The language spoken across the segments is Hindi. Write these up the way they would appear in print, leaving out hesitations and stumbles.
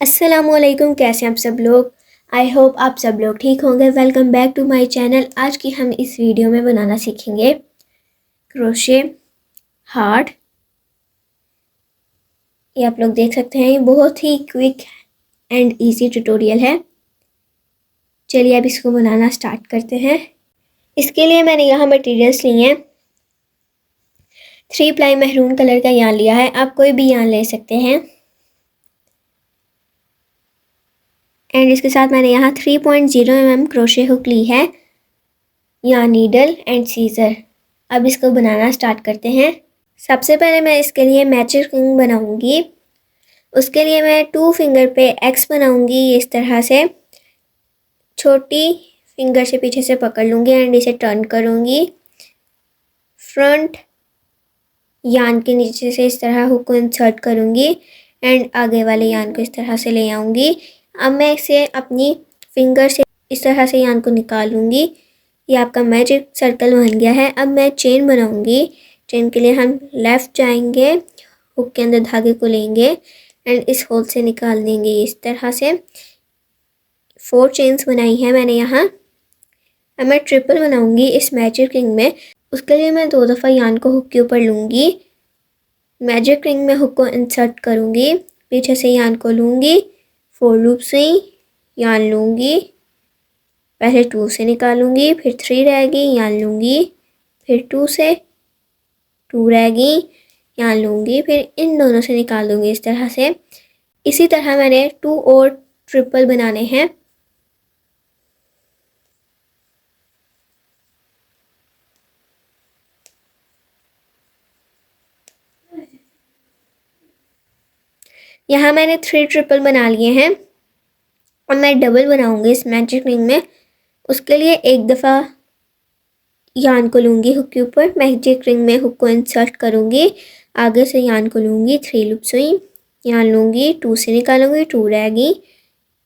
अस्सलामुअलैकुम, कैसे हैं आप सब लोग। आई होप आप सब लोग ठीक होंगे। Welcome back to my channel. आज की हम इस वीडियो में बनाना सीखेंगे क्रोशे हार्ट। ये आप लोग देख सकते हैं, ये बहुत ही क्विक एंड इजी ट्यूटोरियल है। चलिए अब इसको बनाना स्टार्ट करते हैं। इसके लिए मैंने यहाँ मटेरियल्स लिए हैं। 3 प्लाई महरून कलर का यार्न लिया है, आप कोई भी यार्न ले सकते हैं। एंड इसके साथ मैंने यहाँ 3.0 mm क्रोशे हुक ली है, या नीडल एंड सीजर। अब इसको बनाना स्टार्ट करते हैं। सबसे पहले मैं इसके लिए मैचिंग रिंग बनाऊंगी। उसके लिए मैं 2 फिंगर पे एक्स बनाऊंगी। इस तरह से छोटी फिंगर से पीछे से पकड़ लूँगी एंड इसे टर्न करूँगी। फ्रंट यान के नीचे से इस तरह हुक को इंसर्ट करूँगी एंड आगे वाले यान को इस तरह से ले आऊँगी। अब मैं इसे अपनी फिंगर से इस तरह से यान को निकाल लूँगी। ये आपका मैजिक सर्कल बन गया है। अब मैं चेन बनाऊँगी। चेन के लिए हम लेफ़्ट जाएंगे, हुक के अंदर धागे को लेंगे एंड इस होल से निकाल देंगे। इस तरह से 4 चेन्स बनाई हैं मैंने यहाँ। अब मैं ट्रिपल बनाऊँगी इस मैजिक रिंग में। उसके लिए मैं 2 दफ़ा यान को हुक के ऊपर लूँगी, मैजिक रिंग में हुक को इंसर्ट करूँगी, पीछे से यान को लूँगी, 4 लूप से यान लूँगी, पहले 2 से निकालूंगी, फिर 3 रहेगी, यान लूँगी, फिर 2 से 2 रहेगी, यान लूँगी, फिर इन दोनों से निकाल दूँगी इस तरह से। इसी तरह मैंने 2 और ट्रिपल बनाने हैं। यहाँ मैंने 3 ट्रिपल बना लिए हैं और मैं डबल बनाऊंगी इस मैजिक रिंग में। उसके लिए एक दफ़ा यान को लूँगी हुक के ऊपर, मैजिक रिंग में हुक को इंसर्ट करूँगी, आगे से यान को लूँगी, 3 लूप सुई, यान लूँगी, 2 से निकालूंगी, 2 रहेगी,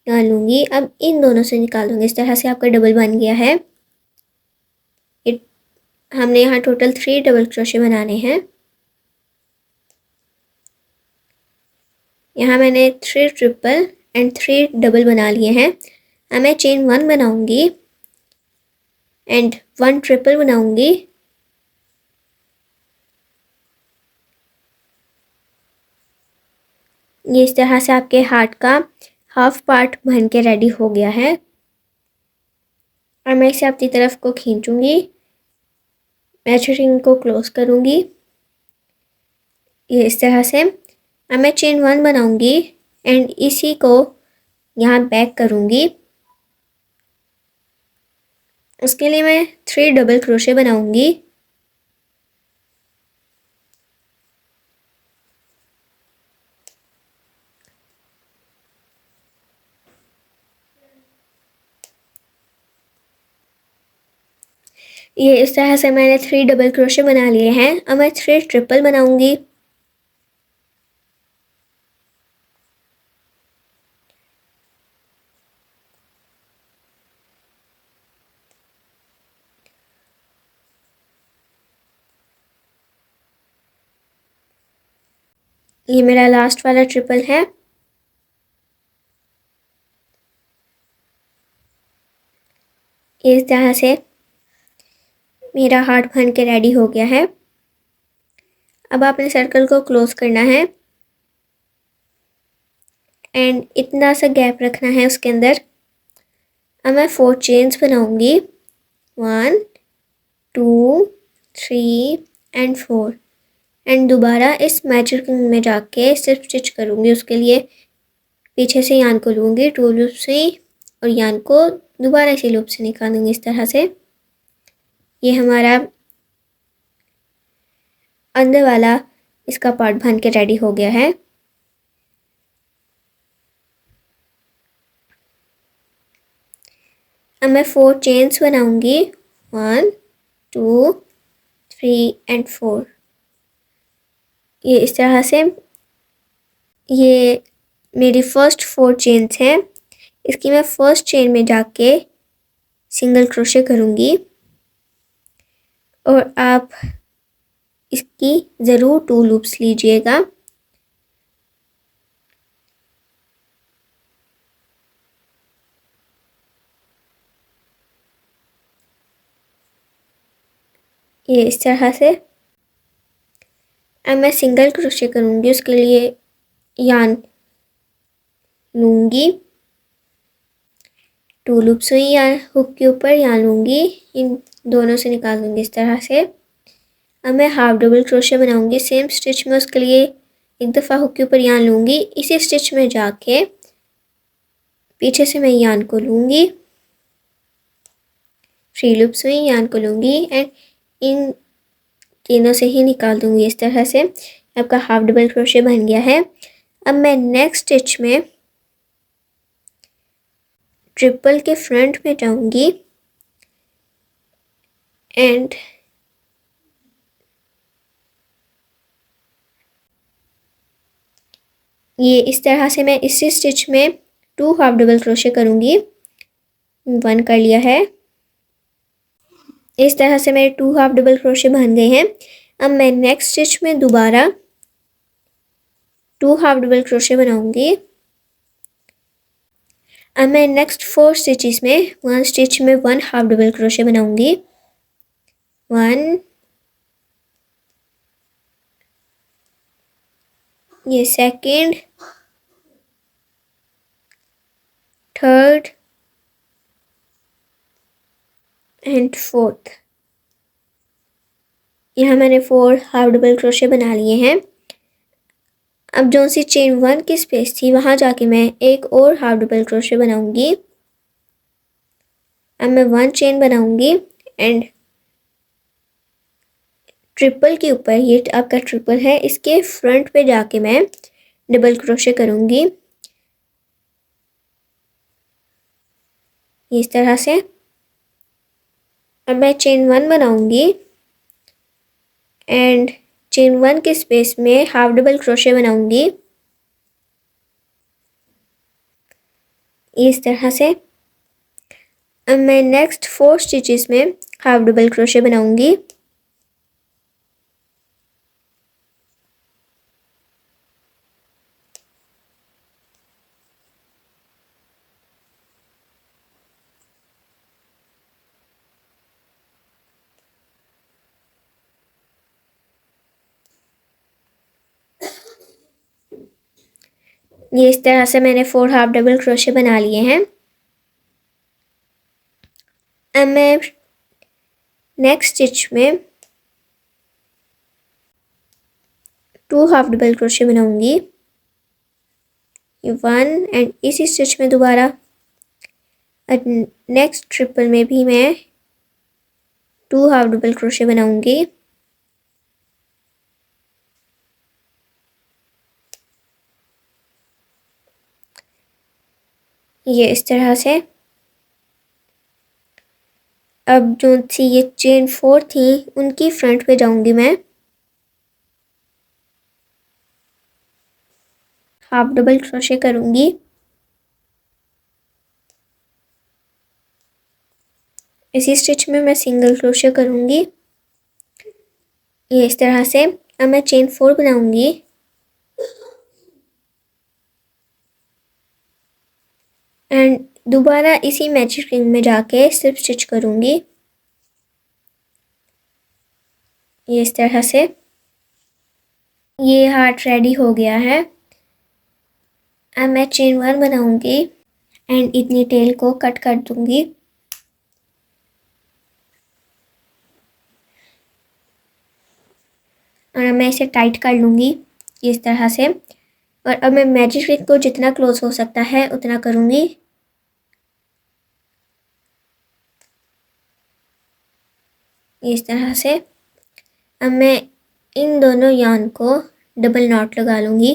यान लूँगी। अब इन दोनों से निकाल दूँगी। इस तरह से आपका डबल बन गया है। हमने यहाँ टोटल 3 डबल क्रोशे बनाने हैं। यहाँ मैंने 3 ट्रिपल एंड 3 डबल बना लिए हैं। अब मैं चेन 1 बनाऊंगी एंड 1 ट्रिपल बनाऊंगी। ये इस तरह से आपके हार्ट का हाफ पार्ट बन के रेडी हो गया है। और मैं इसे अपनी तरफ को खींचूंगी, मैचिंग को क्लोज करूंगी, ये इस तरह से। अब मैं चेन 1 बनाऊंगी एंड इसी को यहाँ बैक करूंगी। उसके लिए मैं 3 डबल क्रोशे बनाऊंगी। ये इस तरह से मैंने 3 डबल क्रोशे बना लिए हैं। अब मैं 3 ट्रिपल बनाऊंगी। ये मेरा लास्ट वाला ट्रिपल है। इस तरह से मेरा हार्ट बन के रेडी हो गया है। अब आपने सर्कल को क्लोज करना है एंड इतना सा गैप रखना है उसके अंदर। अब मैं 4 चेन्स बनाऊंगी, 1 2 3 एंड 4 एंड दोबारा इस मैजिक रिंग में जाके सिर्फ स्टिच करूंगी। उसके लिए पीछे से यान को लूँगी, 2 लूप से, और यान को दोबारा इसी लूप से निकालूंगी इस तरह से। ये हमारा अंदर वाला इसका पार्ट बन के रेडी हो गया है। अब मैं 4 चेन्स बनाऊंगी, 1 2 3 एंड 4। ये इस तरह से ये मेरी फर्स्ट 4 चेन्स हैं। इसकी मैं फर्स्ट चेन में जाके सिंगल क्रोशे करूँगी और आप इसकी ज़रूर 2 लूप्स लीजिएगा। ये इस तरह से। अब मैं सिंगल क्रोशे करूँगी, उसके लिए यान लूँगी, 2 लूप सुई या हुक के ऊपर यान लूँगी, इन दोनों से निकाल दूँगी इस तरह से। अब मैं हाफ डबल क्रोशे बनाऊँगी सेम स्टिच में, उसके लिए एक दफ़ा हुक के ऊपर यान लूँगी, इसी स्टिच में जाके पीछे से मैं यान को लूँगी, 3 लूप सुई यान को लूँगी एंड इन तीनों से ही निकाल दूँगी इस तरह से। आपका हाफ डबल क्रोशे बन गया है। अब मैं नेक्स्ट स्टिच में ट्रिपल के फ्रंट में जाऊँगी एंड ये इस तरह से मैं इसी स्टिच में 2 हाफ डबल क्रोशे करूँगी। 1 कर लिया है। इस तरह से मेरे 2 हाफ डबल क्रोशे बन गए हैं। अब मैं नेक्स्ट स्टिच में दोबारा 2 हाफ डबल क्रोशे बनाऊँगी। अब मैं नेक्स्ट 4 स्टिचेस में 1 स्टिच में 1 हाफ डबल क्रोशे बनाऊँगी। 1, ये सेकेंड, थर्ड एंड फोर्थ। यहाँ मैंने 4 हाफ डबल क्रोशे बना लिए हैं। अब जो सी चेन 1 की स्पेस थी वहाँ जाके मैं एक और हाफ डबल क्रोशे बनाऊँगी। अब मैं 1 चेन बनाऊँगी एंड ट्रिपल के ऊपर, ये आपका ट्रिपल है, इसके फ्रंट पे जाके मैं डबल क्रोशे करूँगी इस तरह से। अब मैं चेन 1 बनाऊँगी एंड चेन 1 के स्पेस में हाफ डबल क्रोशे बनाऊँगी इस तरह से। अब मैं नेक्स्ट 4 स्टिचेस में हाफ डबल क्रोशे बनाऊँगी। ये इस तरह से मैंने 4 हाफ डबल क्रोशे बना लिए हैं। अब मैं नेक्स्ट स्टिच में 2 हाफ डबल क्रोशे बनाऊंगी, 1 एंड इसी स्टिच में दोबारा नेक्स्ट ट्रिपल में भी मैं 2 हाफ डबल क्रोशे बनाऊंगी। ये इस तरह से। अब जो थी ये चेन 4 थी उनकी फ्रंट पे जाऊंगी मैं, हाफ डबल क्रोशे करूंगी। इसी स्टिच में मैं सिंगल क्रोशे करूंगी ये इस तरह से। अब मैं चेन 4 बनाऊंगी एंड दोबारा इसी मैजिक रिंग में जाके सिर्फ स्टिच करूंगी ये इस तरह से। ये हार्ट रेडी हो गया है। अब मैं चेन 1 बनाऊंगी एंड इतनी टेल को कट कर दूंगी। और अब मैं इसे टाइट कर लूँगी इस तरह से। और अब मैं मैजिक रिंग को जितना क्लोज हो सकता है उतना करूँगी इस तरह से। अब मैं इन दोनों यान को डबल नॉट लगा लूँगी।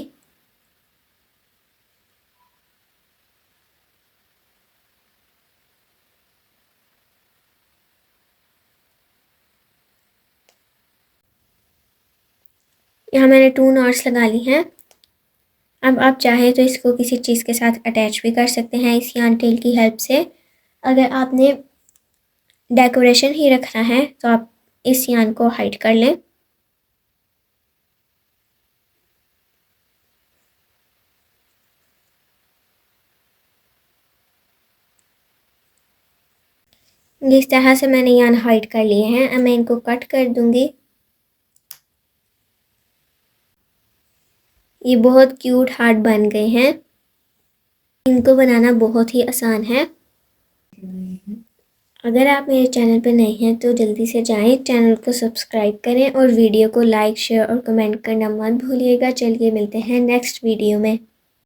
यहाँ मैंने 2 नॉट्स लगा ली हैं। अब आप चाहे तो इसको किसी चीज़ के साथ अटैच भी कर सकते हैं इस यान टेल की हेल्प से। अगर आपने डेकोरेशन ही रखना है तो आप इस यान को हाइड कर लें। इस तरह से मैंने यहाँ हाइड कर लिए हैं। अब मैं इनको कट कर दूंगी। ये बहुत क्यूट हार्ट बन गए हैं। इनको बनाना बहुत ही आसान है। अगर आप मेरे चैनल पर नए हैं तो जल्दी से जाएं, चैनल को सब्सक्राइब करें और वीडियो को लाइक शेयर और कमेंट करना मत भूलिएगा। चलिए मिलते हैं नेक्स्ट वीडियो में।